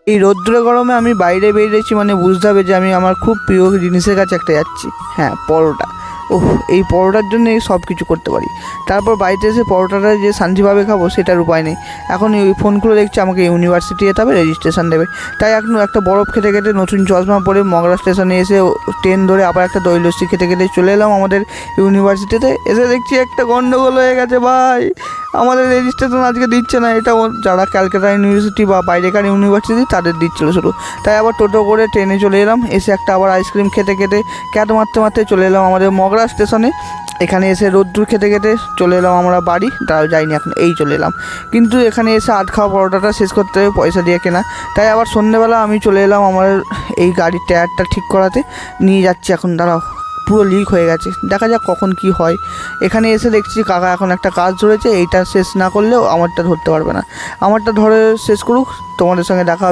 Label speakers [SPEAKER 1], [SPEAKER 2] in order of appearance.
[SPEAKER 1] এই রৌদ্র গরমে আমি বাইরে বেরিয়েছি মানে বুঝতে হবে যে আমি আমার খুব প্রিয় জিনিসের কাছে একটা যাচ্ছি। হ্যাঁ, পরোটা। ওহ, এই পরোটার জন্য সব কিছু করতে পারি। তারপর বাড়িতে এসে পরোটাটা যে শান্তিভাবে খাবো সেটার উপায় নেই। এখন ওই ফোন করে দেখছি আমাকে ইউনিভার্সিটি যেতে হবে, রেজিস্ট্রেশন দেবে। তাই এখন একটা বরফ খেতে খেতে নতুন চশমা পরে মগরা স্টেশনে এসে ট্রেন ধরে আবার একটা দই লস্যি খেতে খেতে চলে এলাম আমাদের ইউনিভার্সিটিতে। এসে দেখছি একটা গন্ডগোল হয়ে গেছে ভাই, আমাদের রেজিস্ট্রেশন আজকে দিচ্ছে না। এটা যারা ক্যালকাটা ইউনিভার্সিটি বা বাইরেকার ইউনিভার্সিটি তাদের দিচ্ছিলো শুরু। তাই আবার টোটো করে ট্রেনে চলে এলাম। এসে একটা আবার আইসক্রিম খেতে খেতে ক্যাট মারতে মারতে চলে এলাম আমাদের মগরা স্টেশনে। এখানে এসে রোদ্দুর খেতে খেতে চলে এলাম আমরা বাড়ি। তাও যাইনি, এখন এই চলে এলাম। কিন্তু এখানে এসে আধ খাওয়া পরোটাটা শেষ করতে হবে পয়সা দিয়ে কেনা। তাই আবার সন্ধ্যেবেলা আমি চলে এলাম আমার এই গাড়ির টায়ারটা ঠিক করাতে। নিয়ে যাচ্ছি এখন, দাঁড়াও, পুরো লিক হয়ে গেছে, দেখা যাক কখন কি হয়। এখানে এসে দেখছি কাকা এখন একটা কাজ ধরেছে, এইটা শেষ না করলেও আমারটা ধরতে পারবে না। আমারটা ধরে শেষ করুক, তোমাদের সঙ্গে দেখা হবে।